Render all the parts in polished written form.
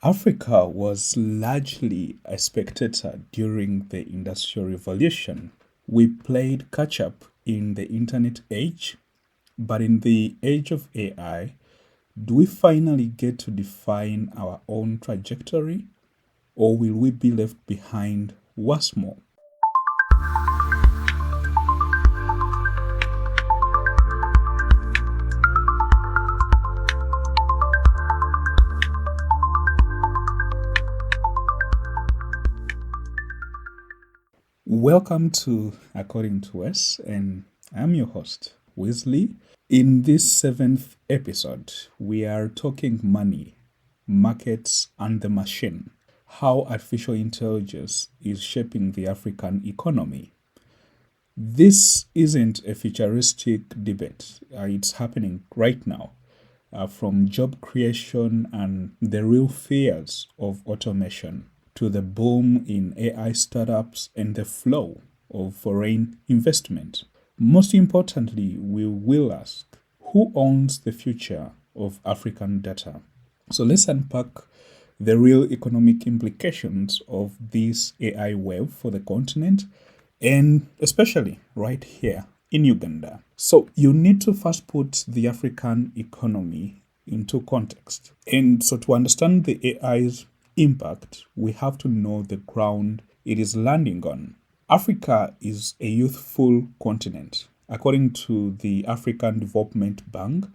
Africa was largely a spectator during the Industrial Revolution. We played catch up in the internet age, but in the age of AI, do we finally get to define our own trajectory, or will we be left behind once more? Welcome to According to Us, and I'm your host, Wesley. In this seventh episode, we are talking money, markets, and the machine, how artificial intelligence is shaping the African economy. This isn't a futuristic debate, it's happening right now. From job creation and the real fears of automation to the boom in AI startups and the flow of foreign investment. Most importantly, we will ask who owns the future of African data? So let's unpack the real economic implications of this AI wave for the continent and especially right here in Uganda. So you need to first put the African economy into context. And so to understand the AI's impact, we have to know the ground it is landing on. Africa is a youthful continent. According to the African Development Bank,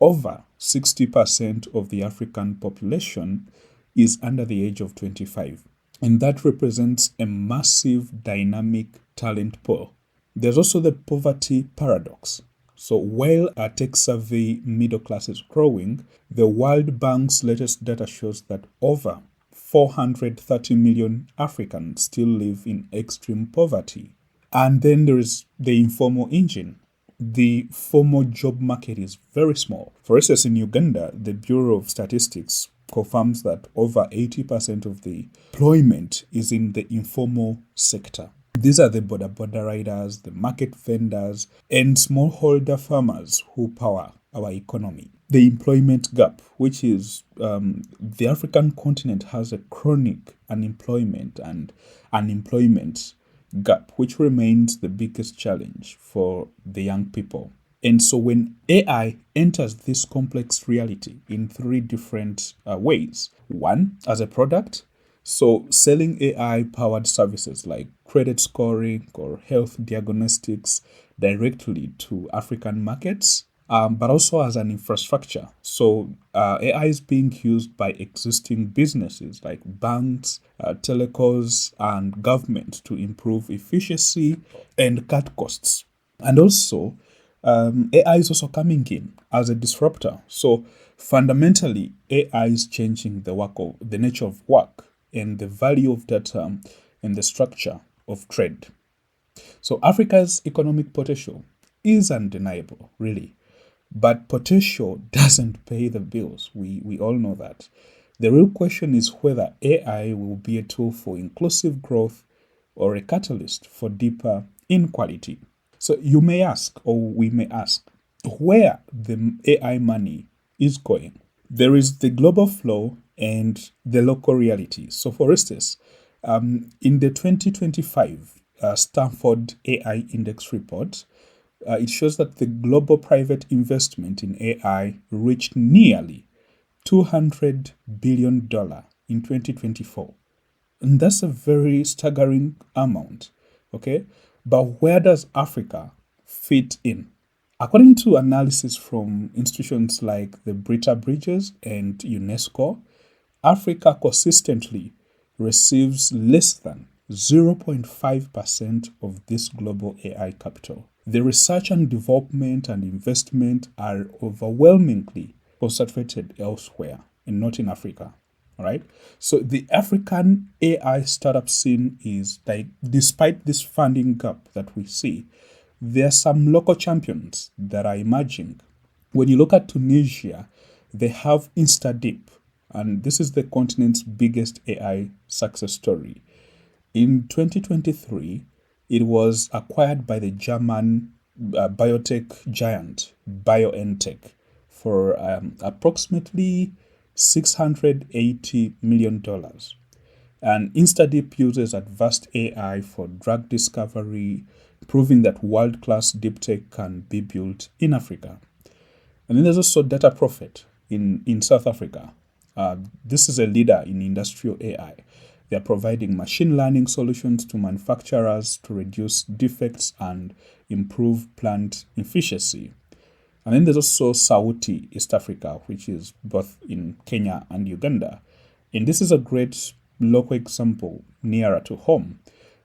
over 60% of the African population is under the age of 25. And that represents a massive dynamic talent pool. There's also the poverty paradox. So while our tech-savvy middle class is growing, the World Bank's latest data shows that over 430 million Africans still live in extreme poverty. And then there is the informal engine. The formal job market is very small. For instance, in Uganda, the Bureau of Statistics confirms that over 80% of the employment is in the informal sector. These are the border riders, the market vendors, and smallholder farmers who power our economy. The employment gap, which is the African continent has a chronic unemployment and unemployment gap, which remains the biggest challenge for the young people. And so when AI enters this complex reality in three different ways, one, as a product, so selling AI-powered services like credit scoring or health diagnostics directly to African markets, but also as an infrastructure. So AI is being used by existing businesses like banks, telecoms, and government to improve efficiency and cut costs. And also, AI is also coming in as a disruptor. So fundamentally, AI is changing the nature of work and the value of data and the structure of trade. So Africa's economic potential is undeniable, really. But potential doesn't pay the bills. We all know that. The real question is whether AI will be a tool for inclusive growth or a catalyst for deeper inequality. So you may ask, or we may ask, where the AI money is going. There is the global flow and the local reality. So for instance, in the 2025 Stanford AI Index report, it shows that the global private investment in AI reached nearly $200 billion in 2024. And that's a very staggering amount, okay? But where does Africa fit in? According to analysis from institutions like the Brita Bridges and UNESCO, Africa consistently receives less than 0.5% of this global AI capital. The research and development and investment are overwhelmingly concentrated elsewhere and not in Africa. All right. So the African AI startup scene is like, despite this funding gap that we see, there are some local champions that are emerging. When you look at Tunisia, they have InstaDeep, and this is the continent's biggest AI success story. In 2023, it was acquired by the German biotech giant BioNTech for approximately $680 million. And InstaDeep uses advanced AI for drug discovery, proving that world-class deep tech can be built in Africa. And then there's also Data Profit in South Africa. This is a leader in industrial AI. They're providing machine learning solutions to manufacturers to reduce defects and improve plant efficiency. And then there's also Sauti, East Africa, which is both in Kenya and Uganda. And this is a great local example nearer to home.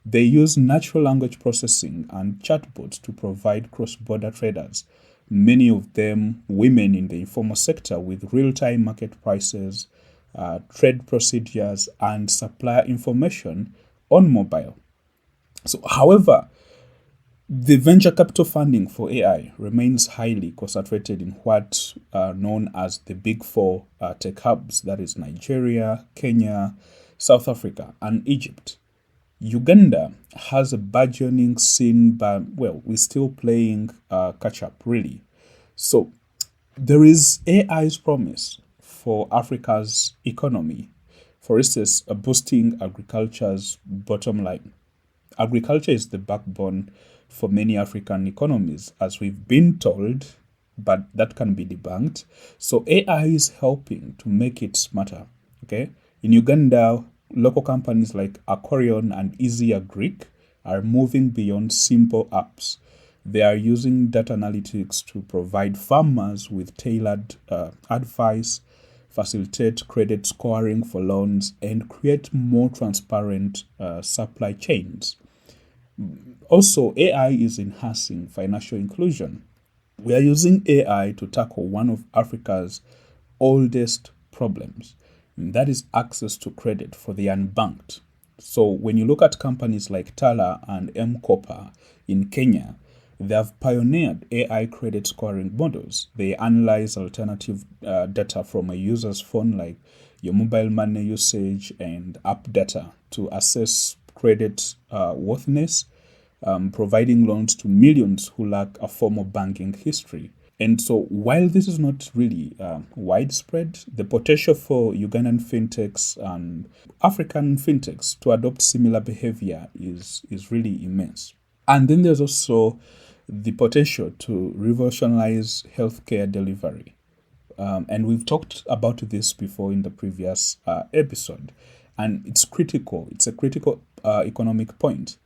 They use natural language processing and chatbots to provide cross-border traders, many of them women in the informal sector, with real-time market prices, trade procedures, and supplier information on mobile. So, however, the venture capital funding for AI remains highly concentrated in what are known as the big four tech hubs, that is Nigeria, Kenya, South Africa, and Egypt. Uganda has a burgeoning scene, but well, we're still playing catch up, really. So there is AI's promise for Africa's economy. For instance, boosting agriculture's bottom line. Agriculture is the backbone for many African economies, as we've been told, but that can be debunked. So AI is helping to make it smarter. Okay, in Uganda, local companies like Aquarion and Easy Agric are moving beyond simple apps. They are using data analytics to provide farmers with tailored advice, facilitate credit scoring for loans, and create more transparent supply chains. Also, AI is enhancing financial inclusion. We are using AI to tackle one of Africa's oldest problems, and that is access to credit for the unbanked. So when you look at companies like Tala and M-Kopa in Kenya, they have pioneered AI credit scoring models. They analyze alternative data from a user's phone, like your mobile money usage and app data, to assess credit worthiness, providing loans to millions who lack a formal banking history. And so, while this is not really widespread, the potential for Ugandan fintechs and African fintechs to adopt similar behavior is really immense. And then there's also the potential to revolutionize healthcare delivery. And we've talked about this before in the previous episode. And it's critical. It's a critical economic point.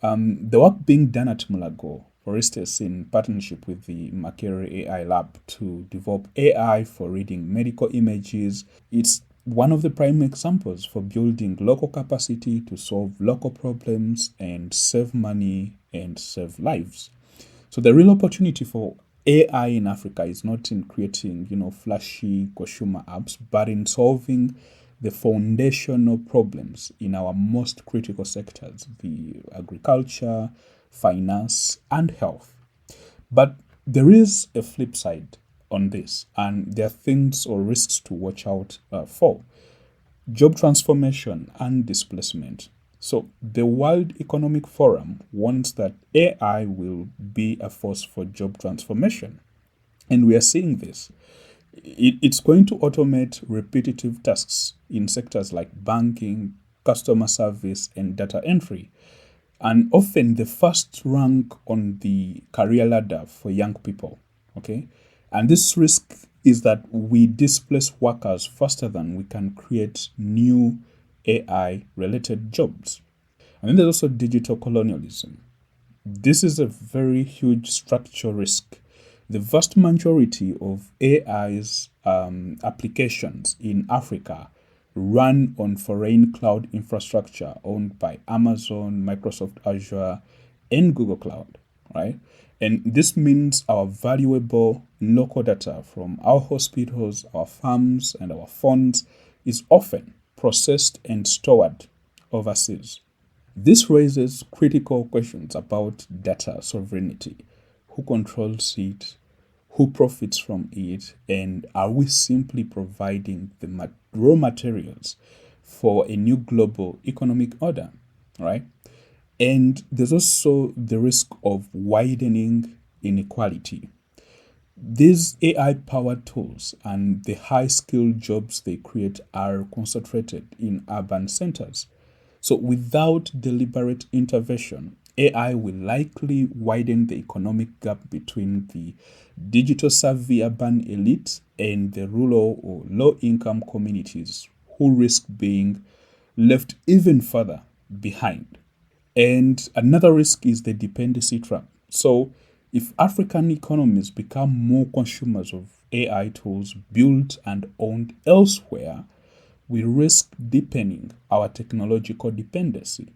The work being done at Mulago, for instance, in partnership with the Makere AI Lab to develop AI for reading medical images, it's one of the prime examples for building local capacity to solve local problems and save money and save lives. So the real opportunity for AI in Africa is not in creating, flashy consumer apps, but in solving the foundational problems in our most critical sectors, the agriculture, finance, and health. But there is a flip side on this, and there are things or risks to watch out for. Job transformation and displacement. So the World Economic Forum warns that AI will be a force for job transformation. And we are seeing this. It's going to automate repetitive tasks in sectors like banking, customer service, and data entry. And often the first rank on the career ladder for young people. Okay. And this risk is that we displace workers faster than we can create new AI related jobs. And then there's also digital colonialism. This is a very huge structural risk. The vast majority of AI's applications in Africa run on foreign cloud infrastructure owned by Amazon, Microsoft Azure, and Google Cloud, right? And this means our valuable local data from our hospitals, our farms, and our funds is often processed and stored overseas. This raises critical questions about data sovereignty. Who controls it? Who profits from it? And are we simply providing the raw materials for a new global economic order, right? And there's also the risk of widening inequality. These AI powered tools and the high skilled jobs they create are concentrated in urban centers. So, without deliberate intervention, AI will likely widen the economic gap between the digital savvy urban elite and the rural or low income communities who risk being left even further behind. And another risk is the dependency trap. So, if African economies become more consumers of AI tools built and owned elsewhere, we risk deepening our technological dependency.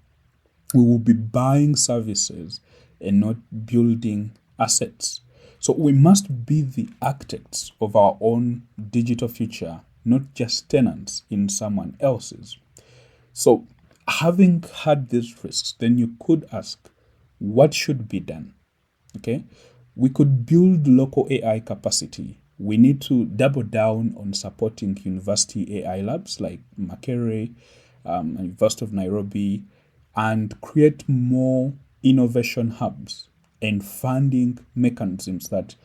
We will be buying services and not building assets. So, we must be the architects of our own digital future, not just tenants in someone else's. So, having had these risks, then you could ask, what should be done? Okay, we could build local AI capacity. We need to double down on supporting university AI labs like Makerere, University of Nairobi, and create more innovation hubs and funding mechanisms that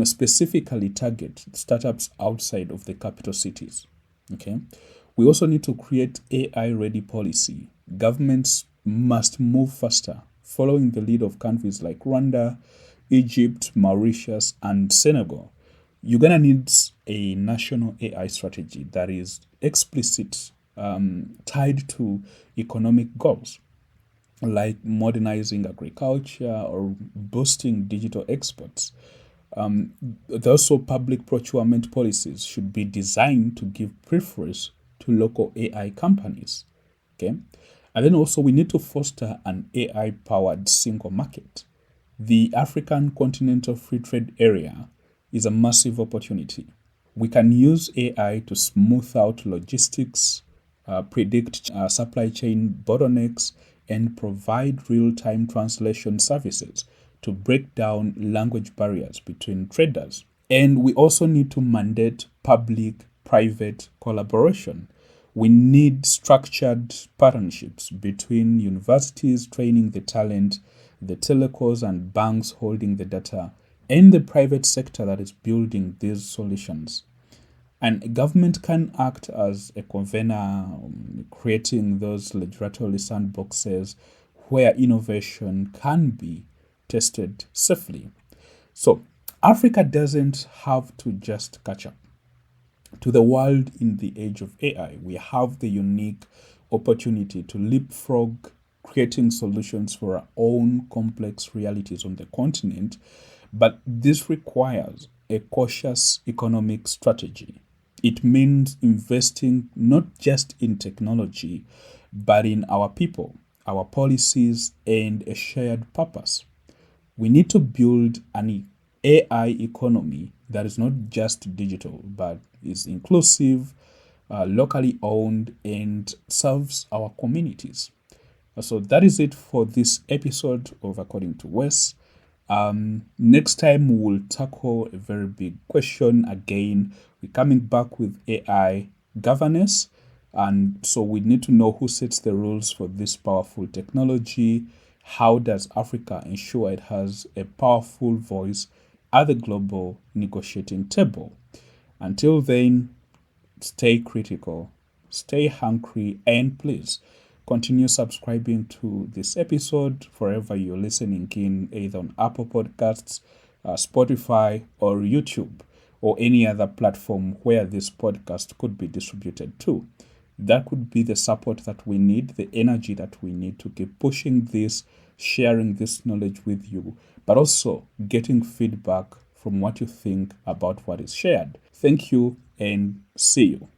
specifically target startups outside of the capital cities. Okay, we also need to create AI ready policy. Governments must move faster, following the lead of countries like Rwanda, Egypt, Mauritius, and Senegal. Uganda needs a national AI strategy that is explicit, tied to economic goals like modernizing agriculture or boosting digital exports. Um, also, public procurement policies should be designed to give preference to local AI companies. Okay, and then also we need to foster an AI powered single market. The African Continental Free Trade Area is a massive opportunity. We can use AI to smooth out logistics, predict supply chain bottlenecks, and provide real time translation services to break down language barriers between traders. And we also need to mandate public private collaboration. We need structured partnerships between universities training the talent, the telcos and banks holding the data, and the private sector that is building these solutions. And government can act as a convener, creating those regulatory sandboxes where innovation can be tested safely. So, Africa doesn't have to just catch up to the world in the age of AI. We have the unique opportunity to leapfrog, creating solutions for our own complex realities on the continent. But this requires a cautious economic strategy. It means investing not just in technology, but in our people, our policies, and a shared purpose. We need to build an AI economy that is not just digital, but is inclusive, locally owned, and serves our communities. So that is it for this episode of According to Wes. Next time we'll tackle a very big question again. We're coming back with AI governance. And so we need to know who sets the rules for this powerful technology. How does Africa ensure it has a powerful voice at the global negotiating table? Until then, stay critical, stay hungry, and please continue subscribing to this episode wherever you're listening in, either on Apple Podcasts, Spotify, or YouTube, or any other platform where this podcast could be distributed to. That could be the support that we need, the energy that we need to keep pushing this, sharing this knowledge with you, but also getting feedback from what you think about what is shared. Thank you and see you.